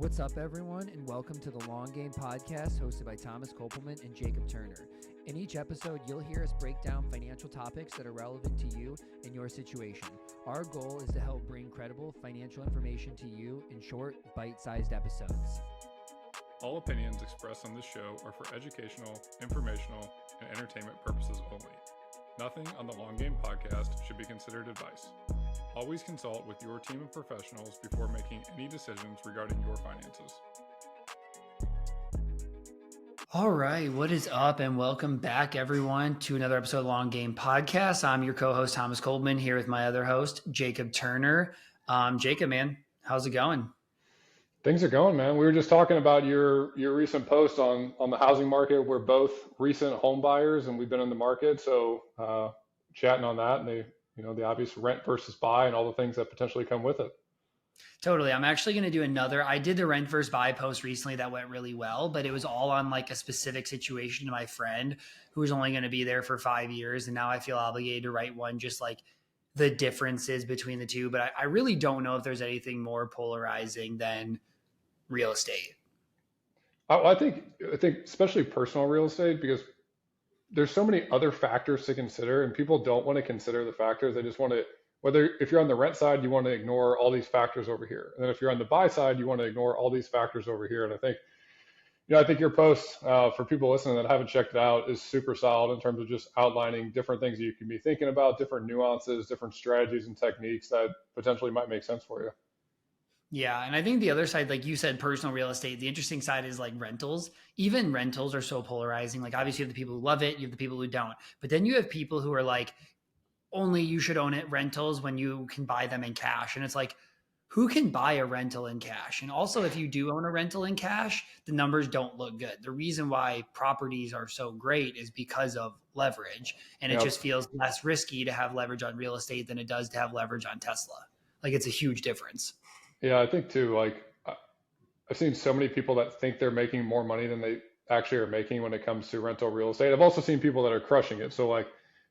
What's up, everyone, and welcome to the Long Game Podcast hosted by Thomas Kopelman and Jacob Turner. In each episode, you'll hear us break down financial topics that are relevant to you and your situation. Our goal is to help bring credible financial information to you in short, bite-sized episodes. All opinions expressed on this show are for educational, informational, and entertainment purposes only. Nothing on the Long Game Podcast should be considered advice. Always consult with your team of professionals before making any decisions regarding your finances. All right, what is up, and welcome back, everyone, to another episode of Long Game Podcast. I'm your co-host, Thomas Kopelman, here with my other host, Jacob Turner. Jacob, man, how's it going? Things are going, man. We were just talking about your recent post on the housing market. We're both recent home buyers, and we've been in the market, so chatting on that, and the obvious rent versus buy and all the things that potentially come with it. Totally. I'm actually going to do I did the rent versus buy post recently that went really well, but it was all on like a specific situation to my friend who was only going to be there for 5 years. And now I feel obligated to write one, just like the differences between the two. But I really don't know if there's anything more polarizing than real estate. I think especially personal real estate, because there's so many other factors to consider, and people don't want to consider the factors. They just want to, if you're on the rent side, you want to ignore all these factors over here. And then if you're on the buy side, you want to ignore all these factors over here. And I think your post for people listening that haven't checked it out is super solid in terms of just outlining different things that you can be thinking about, different nuances, different strategies and techniques that potentially might make sense for you. Yeah. And I think the other side, like you said, personal real estate, the interesting side is like rentals. Even rentals are so polarizing. Like obviously you have the people who love it, you have the people who don't, but then you have people who are like, only you should own it rentals when you can buy them in cash. And it's like, who can buy a rental in cash? And also if you do own a rental in cash, the numbers don't look good. The reason why properties are so great is because of leverage. And it just feels less risky to have leverage on real estate than it does to have leverage on Tesla. Like it's a huge difference. Yeah, I think too, like I've seen so many people that think they're making more money than they actually are making when it comes to rental real estate. I've also seen people that are crushing it. So like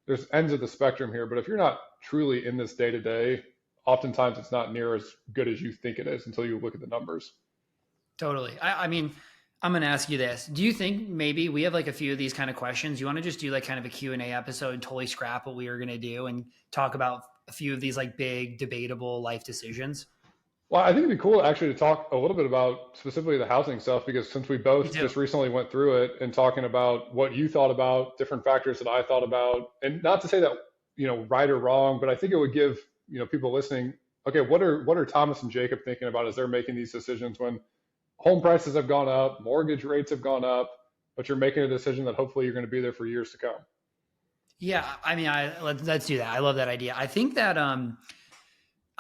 there's ends of the spectrum here, but if you're not truly in this day to day, oftentimes it's not near as good as you think it is until you look at the numbers. Totally. I mean, I'm going to ask you this. Do you think maybe we have like a few of these kind of questions? You want to just do like kind of a Q&A episode, totally scrap what we were going to do and talk about a few of these like big debatable life decisions? Well, I think it'd be cool actually to talk a little bit about specifically the housing stuff, because since we both just recently went through it and talking about what you thought about, different factors that I thought about, and not to say that, right or wrong, but I think it would give, people listening, okay, what are Thomas and Jacob thinking about as they're making these decisions when home prices have gone up, mortgage rates have gone up, but you're making a decision that hopefully you're going to be there for years to come. Yeah. I mean, let's do that. I love that idea. I think that,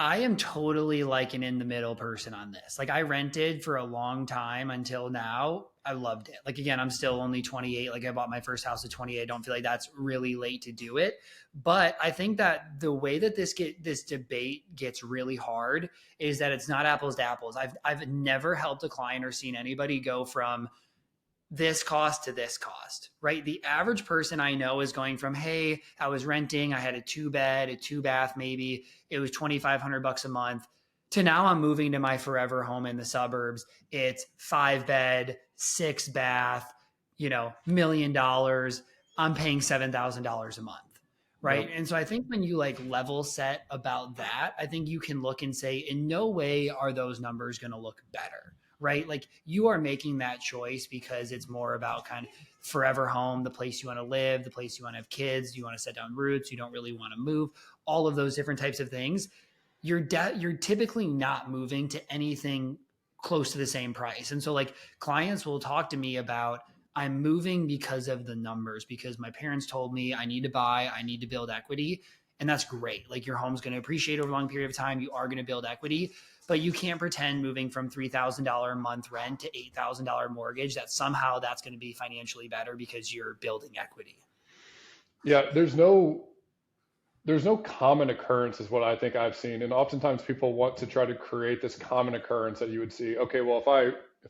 I am totally like an in the middle person on this. Like I rented for a long time until now. I loved it. Like, again, I'm still only 28. Like I bought my first house at 28. I don't feel like that's really late to do it. But I think that the way that this debate gets really hard is that it's not apples to apples. I've never helped a client or seen anybody go from this cost to this cost, right? The average person I know is going from, hey, I was renting, I had a 2-bed, a 2-bath, maybe it was $2,500 a month, to now I'm moving to my forever home in the suburbs. It's 5-bed, 6-bath, $1 million. I'm paying $7,000 a month. Right. Yep. And so I think when you like level set about that, I think you can look and say, in no way are those numbers going to look better. Right? Like you are making that choice because it's more about kind of forever home, the place you want to live, the place you want to have kids, you want to set down roots, you don't really want to move, all of those different types of things. You're typically not moving to anything close to the same price. And so like clients will talk to me about, I'm moving because of the numbers, because my parents told me I need to buy, I need to build equity. And that's great. Like your home's going to appreciate over a long period of time. You are going to build equity, but you can't pretend moving from $3,000 a month rent to $8,000 mortgage that somehow that's going to be financially better because you're building equity. Yeah, there's no common occurrence is what I think I've seen. And oftentimes people want to try to create this common occurrence that you would see, okay, well, if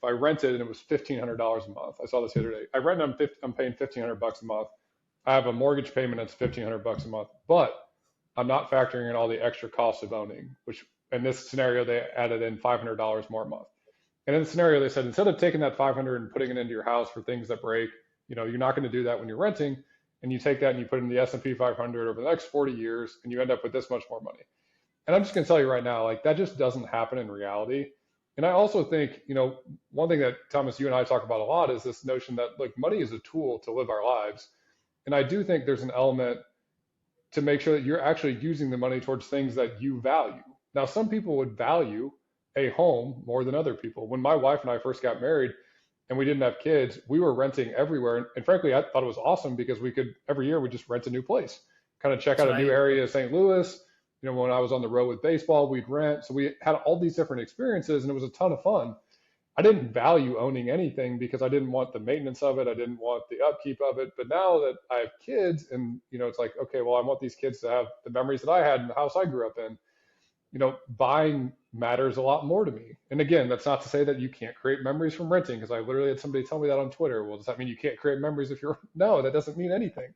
I rented and it was $1,500 a month, I saw this the other day. I rent, I'm paying $1,500 a month. I have a mortgage payment that's $1,500 a month, but I'm not factoring in all the extra costs of owning, which in this scenario, they added in $500 more a month. And in the scenario, they said instead of taking that 500 and putting it into your house for things that break, you're not going to do that when you're renting, and you take that and you put it in the S&P 500 over the next 40 years, and you end up with this much more money. And I'm just going to tell you right now, like that just doesn't happen in reality. And I also think, one thing that Thomas, you and I talk about a lot is this notion that like money is a tool to live our lives. And I do think there's an element to make sure that you're actually using the money towards things that you value. Now, some people would value a home more than other people. When my wife and I first got married and we didn't have kids, we were renting everywhere. And frankly, I thought it was awesome because we could, every year, we just rent a new place, kind of check So out a new I, area of St. Louis. When I was on the road with baseball, we'd rent. So we had all these different experiences and it was a ton of fun. I didn't value owning anything because I didn't want the maintenance of it. I didn't want the upkeep of it. But now that I have kids and, it's like, okay, well, I want these kids to have the memories that I had in the house I grew up in. Buying matters a lot more to me. And again, that's not to say that you can't create memories from renting, because I literally had somebody tell me that on Twitter. Well, does that mean you can't create memories if you're, no, that doesn't mean anything.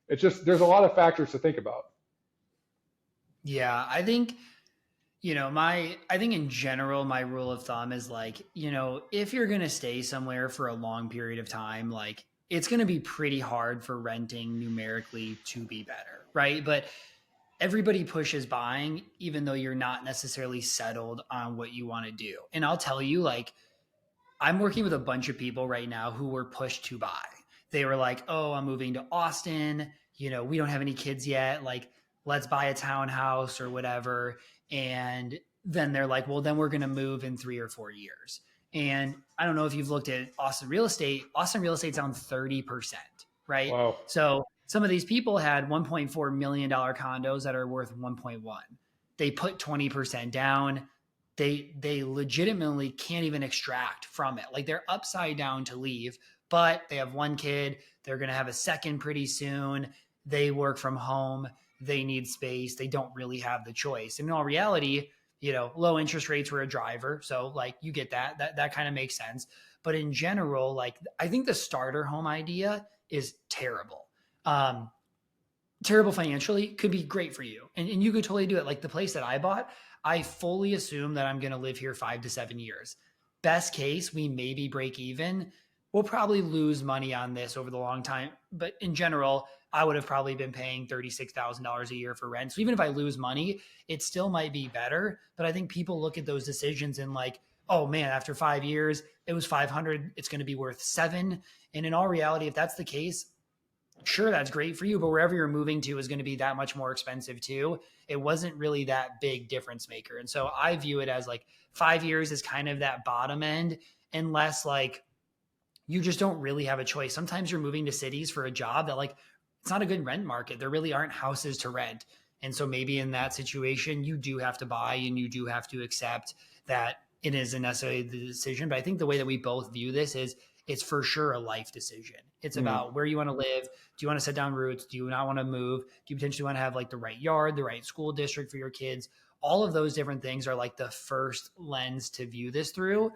It's just, there's a lot of factors to think about. yeah, I think, I think in general, my rule of thumb is like, if you're going to stay somewhere for a long period of time, like it's going to be pretty hard for renting numerically to be better. Right. But everybody pushes buying, even though you're not necessarily settled on what you want to do. And I'll tell you, like, I'm working with a bunch of people right now who were pushed to buy. They were like, oh, I'm moving to Austin. We don't have any kids yet. Like, let's buy a townhouse or whatever. And then they're like, well, then we're going to move in 3 or 4 years. And I don't know if you've looked at Austin real estate. Austin real estate's down 30%, right? Wow. So some of these people had $1.4 million condos that are worth 1.1. They put 20% down. They legitimately can't even extract from it. Like they're upside down to leave, but they have one kid. They're going to have a second pretty soon. They work from home. They need space. They don't really have the choice. And in all reality, low interest rates were a driver. So like you get that kind of makes sense. But in general, like I think the starter home idea is terrible. Terrible financially, could be great for you. And you could totally do it. Like the place that I bought, I fully assume that I'm going to live here 5 to 7 years. Best case, we maybe break even. We'll probably lose money on this over the long time. But in general, I would have probably been paying $36,000 a year for rent. So even if I lose money, it still might be better. But I think people look at those decisions and like, oh man, after 5 years, it was 500. It's going to be worth 7. And in all reality, if that's the case, sure, that's great for you, but wherever you're moving to is going to be that much more expensive too. It wasn't really that big difference maker. And so I view it as like 5 years is kind of that bottom end, unless like you just don't really have a choice. Sometimes you're moving to cities for a job that like, it's not a good rent market. There really aren't houses to rent. And so maybe in that situation, you do have to buy and you do have to accept that it isn't necessarily the decision. But I think the way that we both view this is it's for sure a life decision. It's about where you want to live. Do you want to set down roots? Do you not want to move? Do you potentially want to have like the right yard, the right school district for your kids? All of those different things are like the first lens to view this through.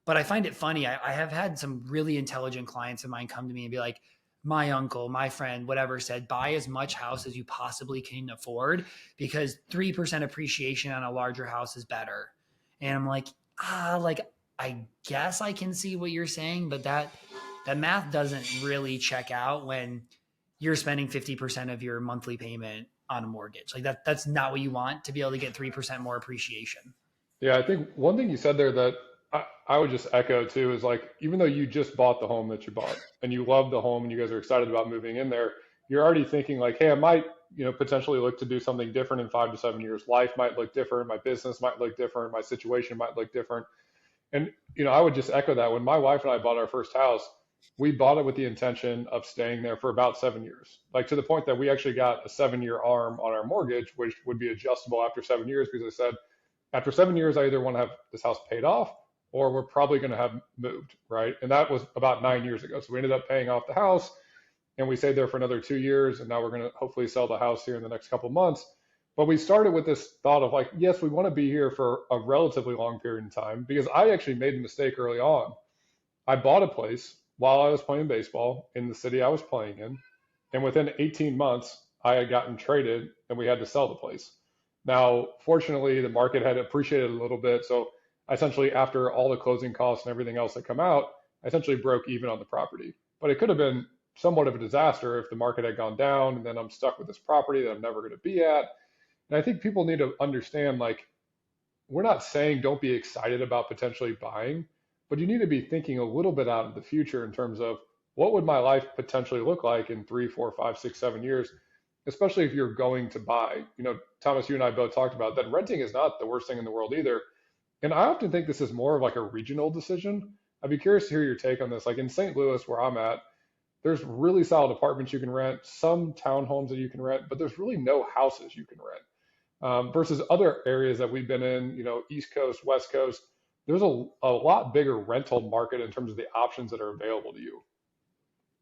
But I find it funny. I have had some really intelligent clients of mine come to me and be like, my uncle, my friend, whatever said, buy as much house as you possibly can afford because 3% appreciation on a larger house is better. And I'm like, like I guess I can see what you're saying, but that math doesn't really check out when you're spending 50% of your monthly payment on a mortgage. Like that's not what you want, to be able to get 3% more appreciation. Yeah, I think one thing you said there that I would just echo too is like, even though you just bought the home that you bought and you love the home and you guys are excited about moving in there, you're already thinking like, hey, I might, potentially look to do something different in 5 to 7 years. Life might look different. My business might look different. My situation might look different. And, I would just echo that. When my wife and I bought our first house, we bought it with the intention of staying there for about 7 years, like to the point that we actually got a 7-year arm on our mortgage, which would be adjustable after 7 years, because I said, after 7 years, I either want to have this house paid off or we're probably going to have moved, right? And that was about 9 years ago. So we ended up paying off the house and we stayed there for another 2 years. And now we're going to hopefully sell the house here in the next couple of months. But we started with this thought of like, yes, we want to be here for a relatively long period of time, because I actually made a mistake early on. I bought a place while I was playing baseball in the city I was playing in. And within 18 months, I had gotten traded and we had to sell the place. Now, fortunately, the market had appreciated a little bit. So essentially after all the closing costs and everything else that come out, I essentially broke even on the property. But it could have been somewhat of a disaster if the market had gone down and then I'm stuck with this property that I'm never going to be at. And I think people need to understand like we're not saying don't be excited about potentially buying, but you need to be thinking a little bit out in the future in terms of what would my life potentially look like in 3, 4, 5, 6, 7 years, especially if you're going to buy. You know, Thomas, you and I both talked about that renting is not the worst thing in the world either. And I often think this is more of like a regional decision. I'd be curious to hear your take on this. Like in St. Louis, where I'm at, there's really solid apartments you can rent, some townhomes that you can rent, but there's really no houses you can rent versus other areas that we've been in, you know, East Coast, West Coast. There's a lot bigger rental market in terms of the options that are available to you.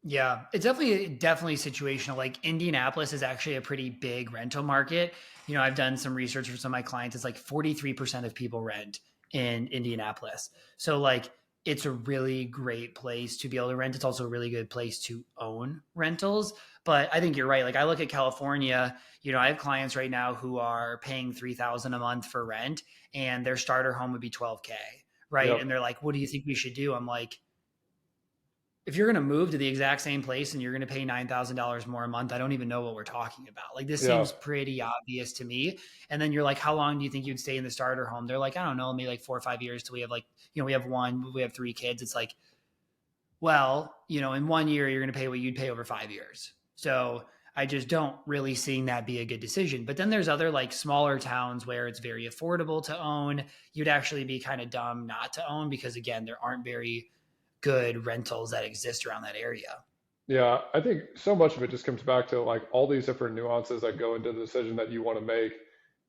Yeah, it's definitely situational. Like Indianapolis is actually a pretty big rental market. You know, I've done some research for some of my clients. It's like 43% of people rent in Indianapolis. So like it's a really great place to be able to rent. It's also a really good place to own rentals. But I think you're right. Like I look at California, you know, I have clients right now who are paying 3,000 a month for rent and their starter home would be 12K, right? Yep. And they're like, "What do you think we should do?" I'm like, if you're going to move to the exact same place and you're going to pay $9,000 more a month, I don't even know what we're talking about. Like this Yeah. seems pretty obvious to me. And then you're like, how long do you think you'd stay in the starter home? They're like, I don't know, maybe like 4 or 5 years till we have like, you know, we have 3 kids. It's like, well, you know, in 1 year, you're going to pay what you'd pay over 5 years. So I just don't really seeing that be a good decision. But then there's other like smaller towns where it's very affordable to own. You'd actually be kind of dumb not to own because again, there aren't very good rentals that exist around that area. Yeah. I think so much of it just comes back to like all these different nuances that go into the decision that you want to make.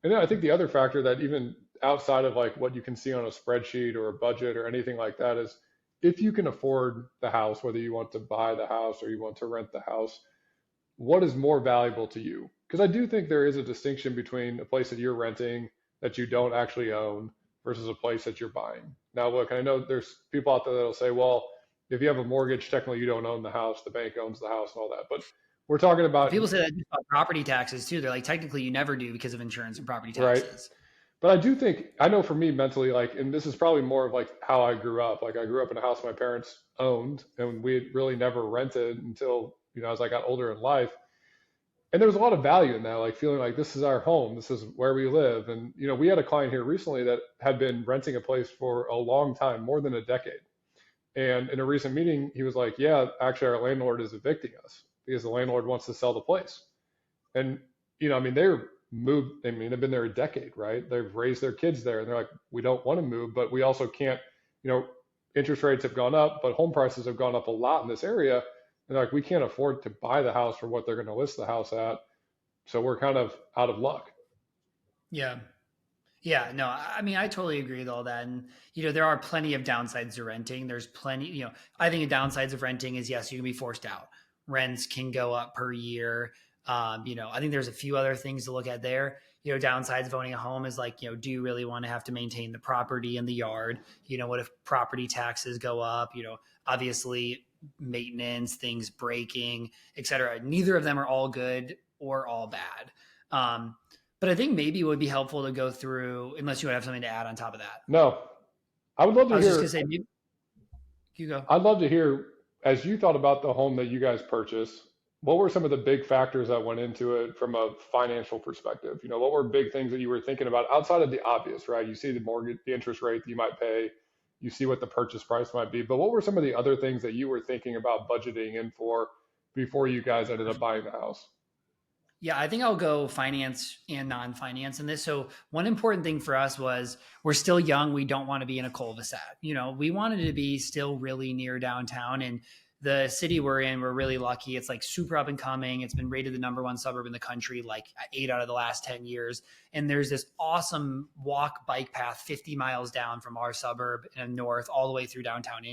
And then I think the other factor that even outside of like what you can see on a spreadsheet or a budget or anything like that is if you can afford the house, whether you want to buy the house or you want to rent the house, what is more valuable to you? Because I do think there is a distinction between a place that you're renting that you don't actually own versus a place that you're buying. Now, look, I know there's people out there that'll say, well, if you have a mortgage, technically you don't own the house, the bank owns the house and all that. But we're talking Well, about, people say that about property taxes too. They're like, technically, you never do because of insurance and property right? taxes. But I do think, I know for me mentally, like, and this is probably more of like how I grew up. Like, I grew up in a house my parents owned, and we had really never rented until, you know, as I got older in life. And there was a lot of value in that, like feeling like this is our home, this is where we live. And you know, we had a client here recently that had been renting a place for a long time, more than a decade. And in a recent meeting, he was like, "Yeah, actually, our landlord is evicting us because the landlord wants to sell the place." And you know, I mean, they're moved. I mean, they've been there a decade, right? They've raised their kids there, and they're like, "We don't want to move, but we also can't." You know, interest rates have gone up, but home prices have gone up a lot in this area. And they're like, we can't afford to buy the house for what they're going to list the house at. So we're kind of out of luck. Yeah. Yeah, no, I mean, I totally agree with all that. And, you know, there are plenty of downsides to renting. There's plenty, you know, I think the downsides of renting is yes, you can be forced out. Rents can go up per year. You know, I think there's a few other things to look at there. You know, downsides of owning a home is like, you know, do you really want to have to maintain the property and the yard? You know, what if property taxes go up? You know, obviously maintenance, things breaking, et cetera. Neither of them are all good or all bad. Um, but I think maybe it would be helpful to go through, unless you would have something to add on top of that. No, I would love I to was just gonna hear. say, maybe you go. I'd love to hear as you thought about the home that you guys purchased. What were some of the big factors that went into it from a financial perspective? You know, what were big things that you were thinking about outside of the obvious, right? You see the mortgage, the interest rate that you might pay, you see what the purchase price might be, but what were some of the other things that you were thinking about budgeting in for before you guys ended up buying the house? Yeah, I think I'll go finance and non-finance in this. So one important thing for us was we're still young. We don't want to be in a cul-de-sac. You know, we wanted to be still really near downtown, and the city we're in, we're really lucky. It's like super up and coming. It's been rated the number one suburb in the country, like 8 out of the last 10 years. And there's this awesome walk bike path 50 miles down from our suburb and north all the way through downtown